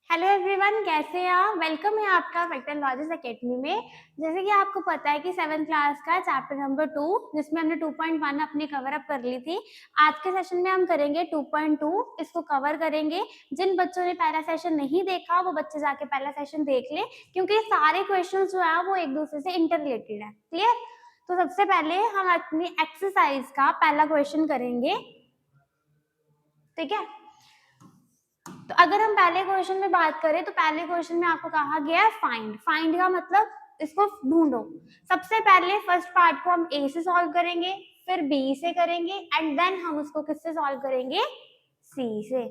Hello everyone, कैसे हैं आप। वेलकम है आपका वेक्टर लॉजिक्स एकेडमी में। जैसे कि आपको पता है कि 7th क्लास का चैप्टर नंबर 2 जिसमें हमने 2.1 अपनी कवर अप कर ली थी, आज के सेशन में हम करेंगे 2.2। इसको कवर करेंगे। जिन बच्चों ने पहला सेशन नहीं देखा वो बच्चे जाके पहला सेशन देख ले, क्योंकि सारे क्वेश्चन जो है वो एक दूसरे से इंटर रिलेटेड है। क्लियर। तो सबसे पहले हम अपनी एक्सरसाइज का पहला क्वेश्चन करेंगे, ठीक है। तो अगर हम पहले क्वेश्चन में बात करें तो पहले क्वेश्चन में आपको कहा गया है फाइंड। फाइंड का मतलब इसको ढूंढो। सबसे पहले फर्स्ट पार्ट को हम ए से सॉल्व करेंगे, फिर बी से करेंगे एंड देन हम उसको किससे सॉल्व करेंगे, सी से।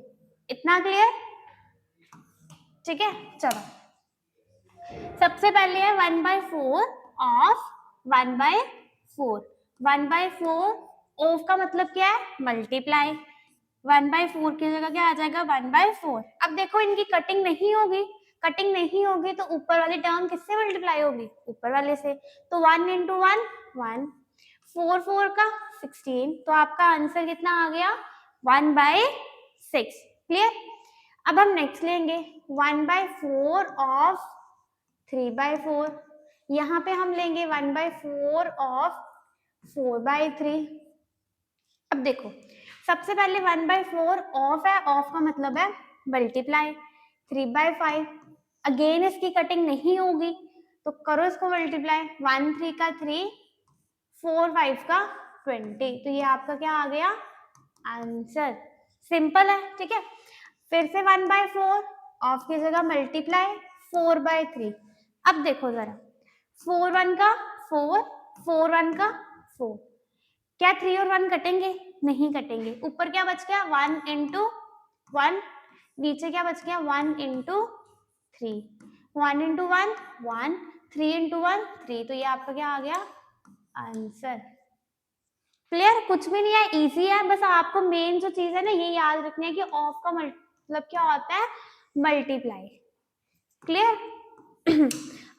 इतना क्लियर, ठीक है। चलो सबसे पहले है 1/4 ऑफ 1/4। 1/4 ऑफ का मतलब क्या है, मल्टीप्लाई। 1/4 की जगह क्या आ जाएगा, 1/4। अब देखो इनकी कटिंग नहीं होगी, कटिंग नहीं होगी तो ऊपर वाली टर्म किससे मल्टीप्लाई होगी, ऊपर वाले से। तो 1 into 1 1, 4 4 का 16, तो आपका आंसर कितना आ गया, 1/6। क्लियर। अब हम नेक्स्ट लेंगे 1/4 ऑफ 3/4। यहाँ पे हम लेंगे 1/4 ऑफ 4/3। अब देखो सबसे पहले 1/4 ऑफ है, ऑफ का मतलब है मल्टीप्लाई। 3/5 अगेन इसकी कटिंग नहीं होगी तो करो इसको मल्टीप्लाई। 1 3 का 3, 4 5 का 20, तो ये आपका क्या आ गया, आंसर। सिंपल है, ठीक है। फिर से 1/4 ऑफ की जगह मल्टीप्लाई 4/3। अब देखो जरा, 4 1 का 4, 4 1 का 4, क्या 3 और 1 कटेंगे, नहीं कटेंगे। ऊपर क्या बच गया, 1 into 1, नीचे क्या बच गया, 1 into 3। 1 into 1 1, 3 into 1 3, तो ये आपका क्या आ गया, आंसर। क्लियर, कुछ भी नहीं है, इजी है। बस आपको मेन जो चीज है ना ये याद रखनी है कि ऑफ का मतलब क्या होता है, मल्टीप्लाई। क्लियर।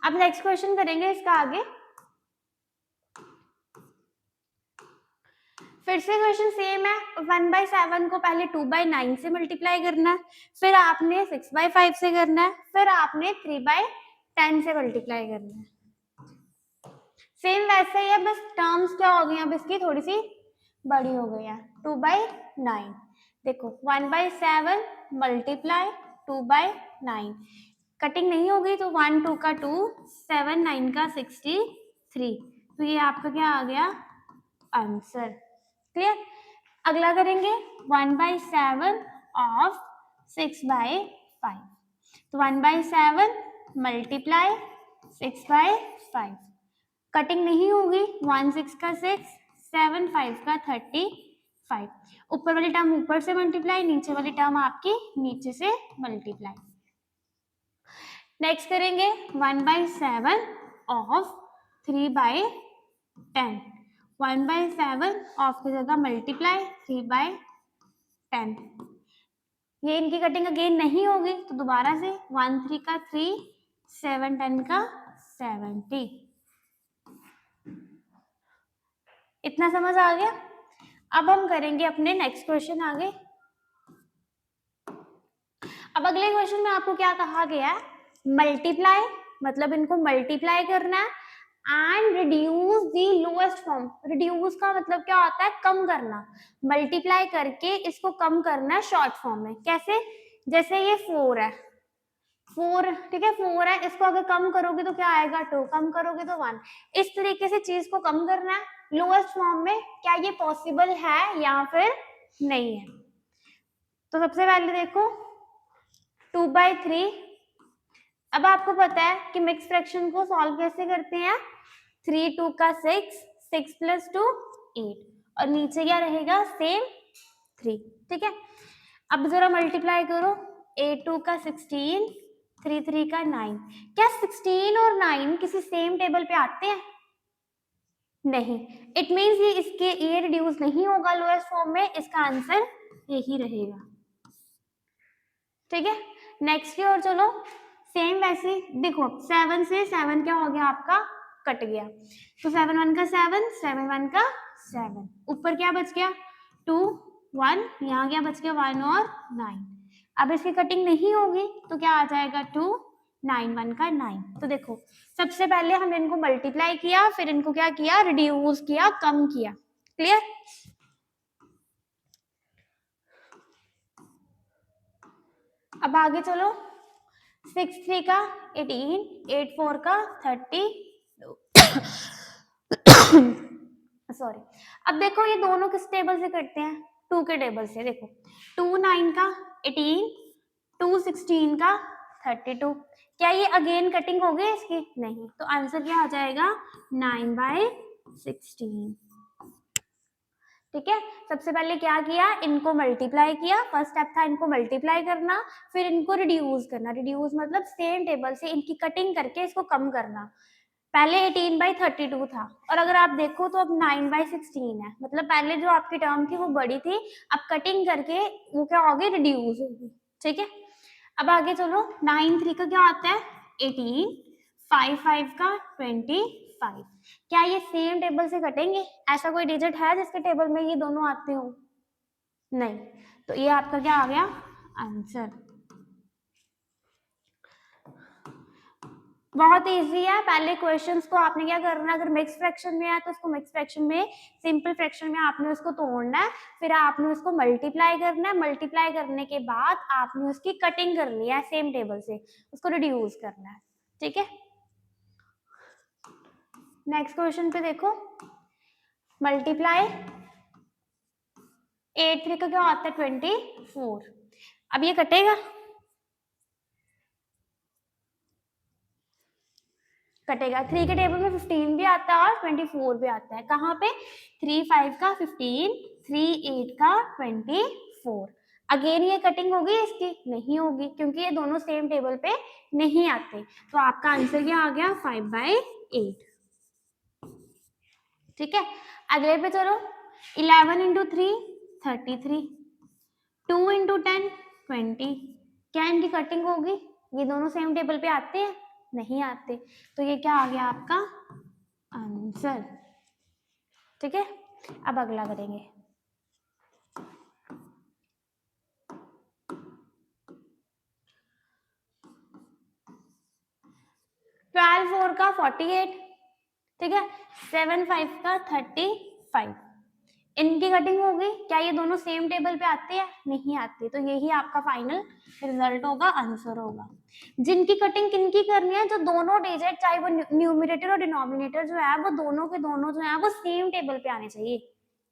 अब नेक्स्ट क्वेश्चन करेंगे इसका आगे। फिर से क्वेश्चन सेम है। 1/7 को पहले 2/9 से मल्टीप्लाई करना है, फिर आपने 6/5 से करना है, फिर आपने 3/10 से मल्टीप्लाई करना है। सेम वैसे ही है, बस टर्म्स क्या हो गई, अब इसकी थोड़ी सी बड़ी हो गई है। 2/9 देखो, 1/7 मल्टीप्लाई 2/9, कटिंग नहीं होगी तो 1 2 का 2, 7 9 का 63, तो ये आपका क्या आ गया, आंसर। क्लियर। अगला करेंगे 1/7 ऑफ 6/5। तो 1/7 मल्टीप्लाई 6/5, कटिंग नहीं होगी, 1 6 का 6, 7 5 का 35, ऊपर वाली टर्म ऊपर से मल्टीप्लाई, नीचे वाली टर्म आपकी नीचे से मल्टीप्लाई। नेक्स्ट करेंगे 1/7 ऑफ 3/10। 1/7 ऑफ की जगह मल्टीप्लाई 3/10, ये इनकी कटिंग अगेन नहीं होगी तो दोबारा से 1 3 का 3, 7 10 का 70। इतना समझ आ गया। अब हम करेंगे अपने नेक्स्ट क्वेश्चन आगे। अब अगले क्वेश्चन में आपको क्या कहा गया है, मल्टीप्लाई, मतलब इनको मल्टीप्लाई करना है and reduce the lowest form. Reduce का मतलब क्या होता है, कम करना। मल्टीप्लाई करके इसको कम करना है शॉर्ट फॉर्म में। कैसे, जैसे ये 4 है, 4, ठीक है, 4 है, इसको अगर कम करोगे तो क्या आएगा, 2, कम करोगे तो 1। इस तरीके से चीज को कम करना है लोएस्ट फॉर्म में। क्या ये पॉसिबल है या फिर नहीं है। तो सबसे पहले देखो 2/3। अब आपको पता है कि मिक्स फ्रैक्शन को सॉल्व कैसे करते हैं, 3 2 का 6, 6 + 2 8, और नीचे क्या रहेगा, सेम 3, ठीक है। अब जरा मल्टीप्लाई करो, 8 2 का 16, 3 3 का 9। क्या 16 और 9 किसी सेम टेबल पे आते हैं, नहीं। इट मींस ये रिड्यूस नहीं होगा लोएस्ट फॉर्म में, इसका आंसर यही रहेगा, ठीक है। नेक्स्ट की ओर चलो। सेम वैसे देखो, 7 से 7 क्या हो गया आपका, कट गया, तो 7 1 का 7, 7 1 का 7, ऊपर क्या बच गया 2 1, यहाँ क्या बच गया 1 और 9। अब इसकी कटिंग नहीं होगी तो क्या आ जाएगा 2, 9 1 का 9। तो देखो सबसे पहले हमने इनको मल्टीप्लाई किया, फिर इनको क्या किया, रिड्यूस किया, कम किया। क्लियर? अब आगे चलो, 6 3 का 18, 8 4 का 30 सॉरी। अब देखो ये दोनों किस टेबल से कटते हैं, 2 के टेबल से। देखो 2 9 का 18, 2 16 का 32। क्या ये अगेन कटिंग हो गई इसकी? नहीं। तो आंसर क्या आ जाएगा, 9/16। ठीक है, सबसे पहले क्या किया, इनको मल्टीप्लाई किया। फर्स्ट स्टेप था इनको मल्टीप्लाई करना, फिर इनको रिड्यूस करना। रिड्यूस मतलब सेम टेबल से इनकी कटिंग करके इसको कम करना। पहले 18/32 था, और अगर आप देखो तो अब 9/16 है। मतलब पहले जो आपकी टर्म थी वो बड़ी थी, अब कटिंग करके वो क्या होगी, रिड्यूस होगी। ठीक है, अब आगे चलो, 9 3 का क्या आता है, 18, 5 5 का 25। क्या ये सेम टेबल से कटेंगे? ऐसा कोई डिजिट है जिसके टेबल में ये दोनों आते हो? नहीं। तो ये आपका क्या आ गया, आंसर। बहुत इजी है। पहले क्वेश्चंस को आपने क्या करना है, अगर मिक्स फ्रैक्शन में है तो उसको मिक्स फ्रैक्शन में, सिंपल फ्रैक्शन में आपने उसको तोड़ना है, फिर आपने उसको मल्टीप्लाई करना है। मल्टीप्लाई करने के बाद आपने उसकी कटिंग करनी है सेम टेबल से, उसको रिड्यूस करना है। ठीक है, नेक्स्ट क्वेश्चन पे देखो, मल्टीप्लाई 8 3 का क्या आता है, 24। अब ये कटेगा, कटेगा। 3 के टेबल में 15 भी आता है और 24 भी आता है। कहाँ पे, 3 5 का 15, 3 8 का 24। अगेन ये कटिंग होगी इसकी? नहीं होगी, क्योंकि ये दोनों सेम टेबल पे नहीं आते। तो आपका आंसर क्या आ गया, 5/8। ठीक है, अगले पे चलो, 11 इंटू 3 33, 2 इंटू 10 20। क्या इनकी कटिंग होगी? ये दोनों सेम टेबल पे आते हैं? नहीं आते। तो ये क्या आ गया आपका आंसर। ठीक है, अब अगला करेंगे। 12 4 का 48। ठीक है, 7 5 का 35। इनकी कटिंग होगी? क्या ये दोनों सेम टेबल पे आते हैं? नहीं आते। तो यही आपका फाइनल रिजल्ट होगा, आंसर होगा। जिनकी कटिंग किनकी करनी है, जो दोनों डिजिट, चाहे वो न्यूमरेटर और डिनोमिनेटर जो है, वो दोनों के दोनों जो है वो सेम टेबल पे आने चाहिए।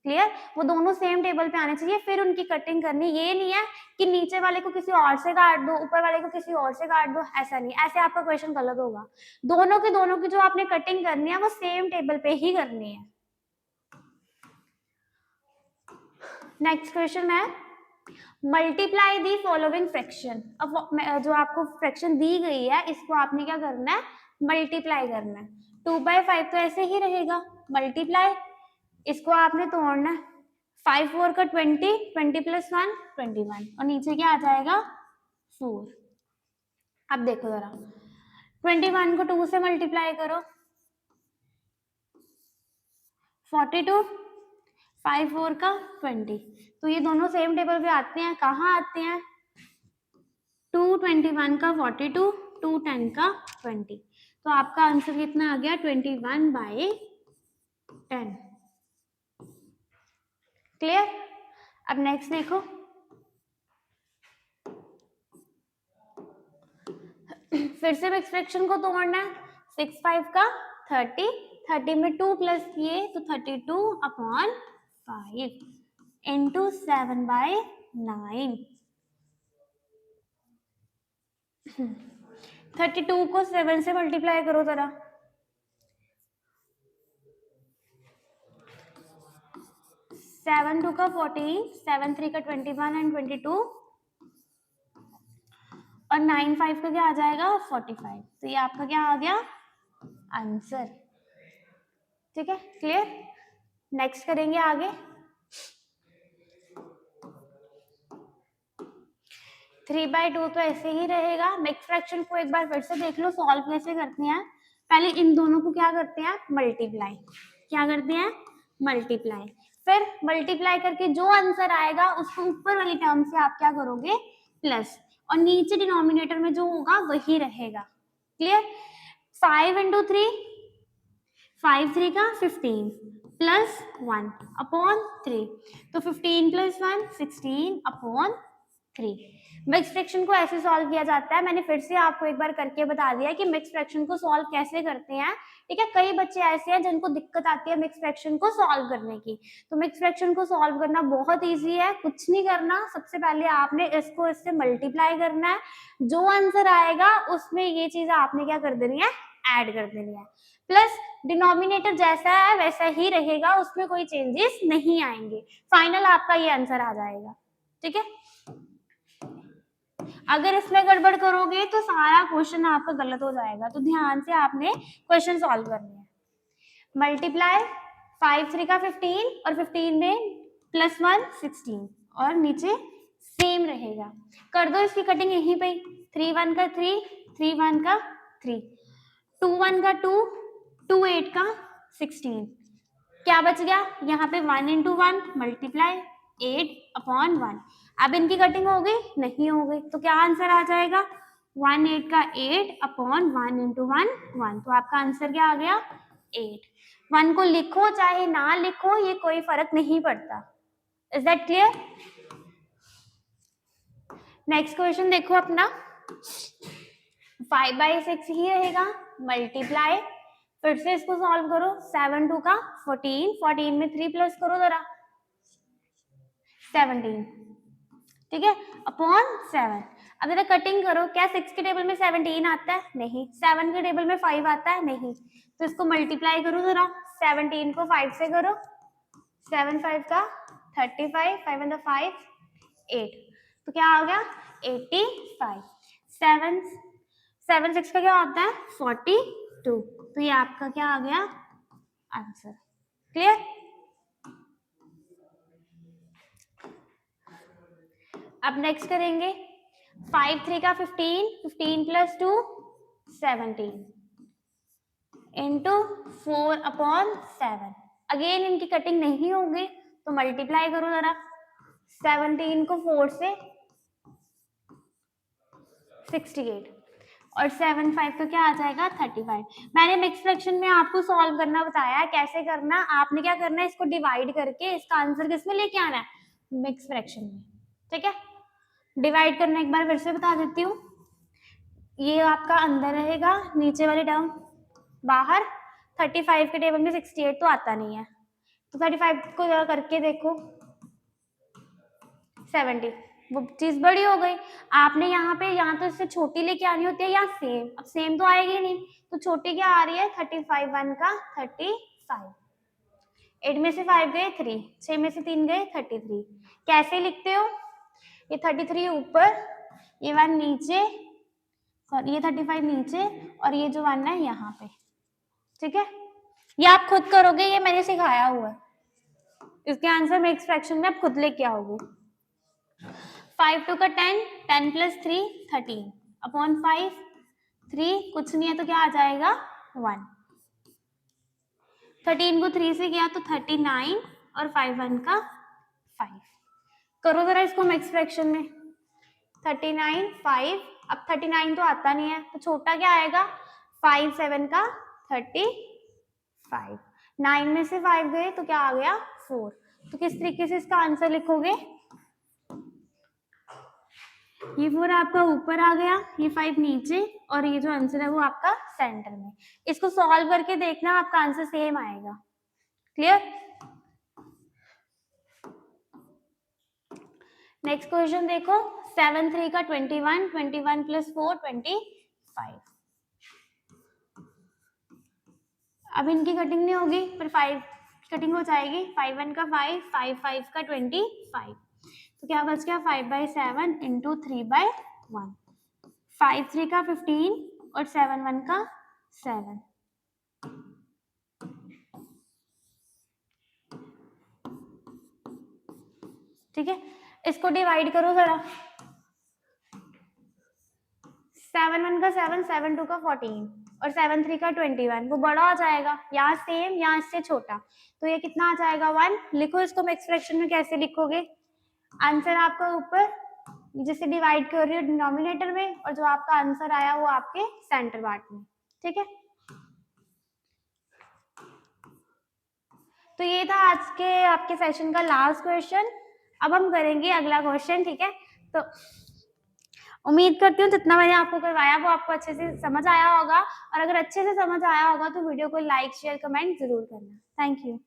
क्लियर? वो दोनों सेम टेबल पे आने चाहिए, फिर उनकी कटिंग करनी। ये नहीं है कि नीचे वाले को किसी और से काट दो, ऊपर वाले को किसी और से काट दो, ऐसा नहीं। ऐसे आपका क्वेश्चन गलत होगा। दोनों की जो आपने कटिंग करनी है वो सेम टेबल पे ही करनी है। नेक्स्ट क्वेश्चन है, मल्टीप्लाई दी फॉलोइंग फ्रैक्शन। अब जो आपको फ्रैक्शन दी गई है इसको आपने क्या करना है, मल्टीप्लाई करना है। 2/5 तो ऐसे ही रहेगा, मल्टीप्लाई, इसको आपने तोड़ना है। 5 4 का 20, 20 + 1 21, और नीचे क्या आ जाएगा, 4। अब देखो जरा, 21 को 2 से मल्टीप्लाई करो, 42, 5 4 का 20। तो ये दोनों सेम टेबल पे आते हैं। कहाँ आते हैं, 2 21 का 42, 2 10 का 20। तो आपका आंसर कितना आ गया, 21/10। क्लियर? अब नेक्स्ट देखो, फिर से मिक्स फ्रैक्शन को तोड़ना है। 6 5 का 30, 30 में 2 प्लस किए तो 32/5 इंटू 7/9। 32 को 7 से मल्टीप्लाई करो जरा, 7 2 का 14, 7 3 का 21 एंड 22, और 9 5 का क्या आ जाएगा, 45। तो ये आपका क्या आ गया, आंसर। ठीक है, क्लियर? नेक्स्ट करेंगे आगे। 3/2 तो ऐसे ही रहेगा। मिक्स फ्रैक्शन को एक बार फिर से देख लो, सॉल्व कैसे करते हैं। पहले इन दोनों को क्या करते हैं, मल्टीप्लाई। क्या करते हैं, मल्टीप्लाई। फिर मल्टीप्लाई करके जो आंसर आएगा उसको ऊपर वाली टर्म से आप क्या करोगे, प्लस, और नीचे डिनोमिनेटर में जो होगा वही रहेगा। क्लियर? 5 इंटू 3, 5 3 का 15 प्लस 1 अपॉन 3, तो 15 प्लस 1 16 अपॉन 3। मिक्स फ्रैक्शन को ऐसे सॉल्व किया जाता है। मैंने फिर से आपको एक बार करके बता दिया कि मिक्स फ्रैक्शन को सॉल्व कैसे करते हैं। ठीक है, कई बच्चे ऐसे हैं जिनको दिक्कत आती है मिक्स फ्रैक्शन को सॉल्व करने की। तो मिक्स फ्रैक्शन को सॉल्व करना बहुत इजी है, कुछ नहीं करना। सबसे पहले आपने इसको इससे मल्टीप्लाई करना है, जो आंसर आएगा उसमें ये चीज आपने क्या कर देनी है, ऐड कर देनी है। प्लस डिनोमिनेटर जैसा है वैसा ही रहेगा, उसमें कोई चेंजेस नहीं आएंगे। फाइनल आपका ये आंसर आ जाएगा। ठीक है, अगर इसमें गड़बड़ करोगे तो सारा क्वेश्चन आपका गलत हो जाएगा। तो ध्यान से आपने क्वेश्चन सॉल्व करने हैं। मल्टीप्लाई 5 3 का 15 और 15 में प्लस 1 16 और नीचे सेम रहेगा। कर दो इसकी कटिंग यहीं पे। 3 1 का 3, 3 1 का 3, 2 1 का 2, 2 8 का 16। क्या बच गया यहाँ पे 1 इंटू 1 मल्टीप्लाई 8 अपॉन 1। अब इनकी कटिंग हो गई? नहीं हो गई। तो क्या आंसर आ जाएगा? 1 8 का 8 अपॉन 1 इंटू 1 1। तो आपका आंसर क्या आ गया? 8। 1 को लिखो चाहे ना लिखो, ये कोई फर्क नहीं पड़ता। Is that clear? Next question देखो अपना। 5/6 ही रहेगा। मल्टीप्लाई, फिर से इसको सॉल्व करो। 7 2 का 14, 14 में 3 प्लस करो जरा, 17। ठीक है, अपॉन 7। अब जरा कटिंग करो। क्या 6 के टेबल में 17 आता है? नहीं। 7 के टेबल में 5 आता है? नहीं। तो इसको मल्टीप्लाई करो जरा। 17 को 5 से करो। 7 5 का 35, 5 and 5 8। तो क्या आ गया? 85। 7 7 6 का क्या होता है? 42। तो ये आपका क्या आ गया आंसर। क्लियर? अब नेक्स्ट करेंगे 5 3 का 15, 15 प्लस 2 17 इंटू 4 अपॉन 7। अगेन इनकी कटिंग नहीं होगी तो मल्टीप्लाई करो जरा। 17 को 4 से 68 और 7 5 का क्या आ जाएगा? 35। मैंने मिक्स फ्रैक्शन में आपको सॉल्व करना बताया है कैसे करना। आपने क्या करना है, इसको डिवाइड करके इसका आंसर किसमें लेके आना है? मिक्स फ्रैक्शन में। ठीक है, डिवाइड करना एक बार फिर से बता देती हूँ। ये आपका अंदर रहेगा, नीचे वाली टर्म बाहर। 35 के टेबल में 68 तो आता नहीं है, तो 35 को जरा करके देखो। 70, वो चीज बड़ी हो गई। आपने यहाँ पे यहाँ तो इससे छोटी लेके आनी होती है या सेम। अब सेम तो आएगी नहीं, तो छोटी क्या आ रही है? 35 1 का 35। 8 में से 5 गए 3, 6 में से 3 गए 33। कैसे लिखते हो? ये 33 ऊपर, ये 1 नीचे, सॉरी ये 35 नीचे, और ये जो 1 है यहाँ पे। ठीक है, ये आप खुद करोगे, ये मैंने सिखाया हुआ है। इसके आंसर में मिक्स फ्रैक्शन में आप खुद लेके आओगे। 5 2 का 10, 10 प्लस 3 13 अपॉन 5, 3 कुछ नहीं है तो क्या आ जाएगा? 1। 13 को 3 से किया तो 39 और 5 1 का 5। करो जरा इसको मिक्स फ्रैक्शन में। 39 5, अब 39 तो आता नहीं है तो छोटा क्या आएगा? 5 7 का 35। 9 में से 5 गए तो क्या आ गया? 4। तो किस तरीके से इसका आंसर लिखोगे? ये 4 आपका ऊपर आ गया, ये 5 नीचे, और ये जो आंसर है वो आपका सेंटर में। इसको सॉल्व करके देखना, आपका आंसर सेम आएगा। क्लियर? नेक्स्ट क्वेश्चन देखो। 7 3 का 21, 21 प्लस 4 25। अब इनकी कटिंग नहीं होगी, फिर 5 कटिंग हो जाएगी। 5 1 का 5, 5 5 का 25। तो क्या बच गया? 5/7 इंटू 3/1। 5 3 का 15 और 7 1 का 7। ठीक है, इसको डिवाइड करो जरा। 7 1 का 7, 7 2 का 14 और 7 3 का 21। वो बड़ा हो जाएगा, यहाँ सेम यहाँ इससे छोटा, तो ये कितना आ जाएगा? 1। लिखो इसको मिक्स फ्रैक्शन में। कैसे लिखोगे? आंसर आपका ऊपर, जिसे डिवाइड कर रही हो डिनोमिनेटर में, और जो आपका आंसर आया वो आपके सेंटर पार्ट में। ठीक है, तो ये था आज के आपके सेशन का लास्ट क्वेश्चन। अब हम करेंगे अगला क्वेश्चन। ठीक है, तो उम्मीद करती हूँ जितना मैंने आपको करवाया वो आपको अच्छे से समझ आया होगा, और अगर अच्छे से समझ आया होगा तो वीडियो को लाइक शेयर कमेंट जरूर करना। Thank you.